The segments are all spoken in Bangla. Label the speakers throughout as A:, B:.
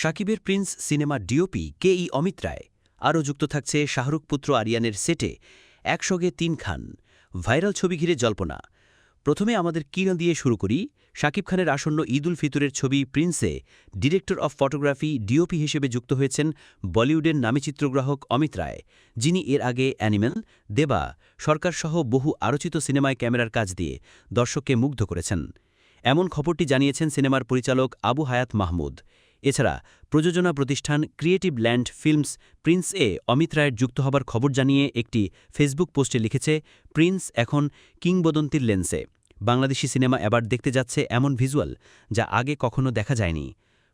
A: শাকিবের প্রিন্স সিনেমা ডিওপি কে.ই. অমিত রায়। আরও যুক্ত থাকছে শাহরুখ পুত্র আরিয়ানের সেটে একসঙ্গে ৩ খান। ভাইরাল ছবি ঘিরে জল্পনা। প্রথমে আমাদের কিরণ দিয়ে শুরু করি। শাকিব খানের আসন্ন ঈদ উল ফিতরের ছবি প্রিন্সে ডিরেক্টর অফ ফটোগ্রাফি ডিওপি হিসেবে যুক্ত হয়েছেন বলিউডের নামী চিত্রগ্রাহক অমিত রায়, যিনি এর আগে অ্যানিমেল, দেবা, সরকারসহ বহু আলোচিত সিনেমায় ক্যামেরার কাজ দিয়ে দর্শককে মুগ্ধ করেছেন। এমন খবরটি জানিয়েছেন সিনেমার পরিচালক আবু হায়াত মাহমুদ। এছাড়া প্রযোজনা প্রতিষ্ঠান ক্রিয়েটিভ ল্যান্ড ফিল্মস প্রিন্স এ অমিত রায়ের যুক্ত হবার খবর জানিয়ে একটি ফেসবুক পোস্টে লিখেছে, প্রিন্স এখন কিংবদন্তির লেন্সে। বাংলাদেশি সিনেমা এবার দেখতে যাচ্ছে এমন ভিজুয়াল যা আগে কখনো দেখা যায়নি।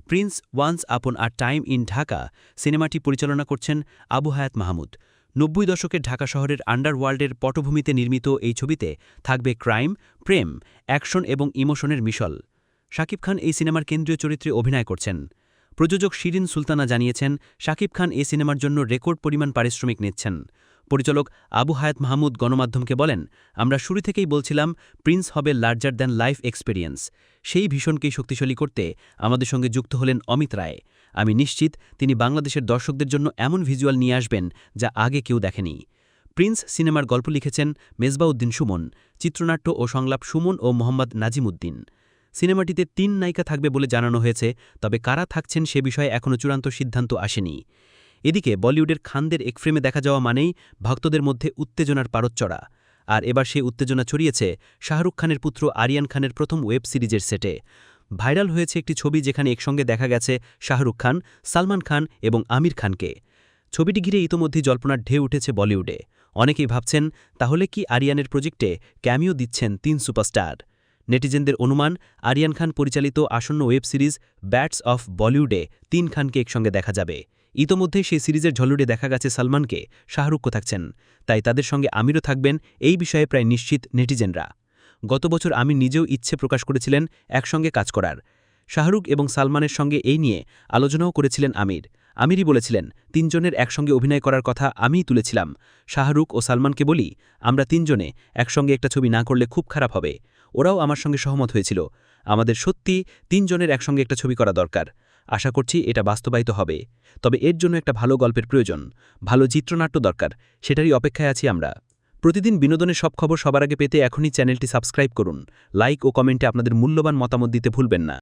A: Prince once upon a time in Dhaka সিনেমাটি পরিচালনা করছেন আবু হায়াত মাহমুদ। ৯০ দশকের ঢাকা শহরের আন্ডারওয়ার্ল্ডের পটভূমিতে নির্মিত এই ছবিতে থাকবে ক্রাইম, প্রেম, অ্যাকশন এবং ইমোশনের মিশল। শাকিব খান এই সিনেমার কেন্দ্রীয় চরিত্রে অভিনয় করছেন। প্রযোজক শিরিন সুলতানা জানিয়েছেন, শাকিব খান এই সিনেমার জন্য রেকর্ড পরিমাণ পারিশ্রমিক নিচ্ছেন। পরিচালক আবু হায়াত মাহমুদ গণমাধ্যমকে বলেন, আমরা শুরু থেকেই বলছিলাম প্রিন্স হবে লার্জার দ্যান লাইফ এক্সপেরিয়েন্স। সেই ভীষণকেই শক্তিশালী করতে আমাদের সঙ্গে যুক্ত হলেন অমিত রায়। আমি নিশ্চিত তিনি বাংলাদেশের দর্শকদের জন্য এমন ভিজুয়াল নিয়ে আসবেন যা আগে কেউ দেখেনি। প্রিন্স সিনেমার গল্প লিখেছেন মেজবাউদ্দিন সুমন, চিত্রনাট্য ও সংলাপ সুমন ও মোহাম্মদ নাজিমুদ্দিন। সিনেমাটিতে ৩ নায়িকা থাকবে বলে জানানো হয়েছে, তবে কারা থাকছেন সে বিষয়ে এখনও চূড়ান্ত সিদ্ধান্ত আসেনি। এদিকে বলিউডের খানদের এক ফ্রেমে দেখা যাওয়া মানেই ভক্তদের মধ্যে উত্তেজনার পারদ চড়া। আর এবার সেই উত্তেজনা ছড়িয়েছে শাহরুখ খানের পুত্র আরিয়ান খানের প্রথম ওয়েব সিরিজের সেটে। ভাইরাল হয়েছে একটি ছবি যেখানে একসঙ্গে দেখা গেছে শাহরুখ খান, সালমান খান এবং আমির খানকে। ছবিটি ঘিরে ইতোমধ্যেই জল্পনার ঢেউ উঠেছে বলিউডে। অনেকেই ভাবছেন, তাহলে কি আরিয়ানের প্রজেক্টে ক্যামিও দিচ্ছেন ৩ সুপারস্টার? নেটিজেনদের অনুমান, আরিয়ান খান পরিচালিত আসন্ন ওয়েব সিরিজ ব্যাটস অফ বলিউডে ৩ খানকে একসঙ্গে দেখা যাবে। ইতোমধ্যেই সেই সিরিজের ঝলুডে দেখা গেছে সালমানকে, শাহরুখও থাকছেন, তাই তাদের সঙ্গে আমিরও থাকবেন এই বিষয়ে প্রায় নিশ্চিত নেটিজেনরা। গত বছর আমির নিজেও ইচ্ছে প্রকাশ করেছিলেন একসঙ্গে কাজ করার। শাহরুখ এবং সালমানের সঙ্গে এই নিয়ে আলোচনাও করেছিলেন আমির। আমিরই বলেছিলেন, ৩ জনের একসঙ্গে অভিনয় করার কথা আমিই তুলেছিলাম। শাহরুখ ও সালমানকে বলি, আমরা ৩ জনে একসঙ্গে একটা ছবি না করলে খুব খারাপ হবে। ওরাও আমার সঙ্গে সহমত হয়েছিল। আমাদের সত্যি ৩ জনের একসঙ্গে একটা ছবি করা দরকার। আশা করছি এটা বাস্তবায়িত হবে। তবে এর জন্য একটা ভালো গল্পের প্রয়োজন, ভালো চিত্রনাট্য দরকার। সেটারই অপেক্ষায় আছি আমরা। প্রতিদিন বিনোদনের সব খবর সবার আগে পেতে এখনই চ্যানেলটি সাবস্ক্রাইব করুন। লাইক ও কমেন্টে আপনাদের মূল্যবান মতামত দিতে ভুলবেন না।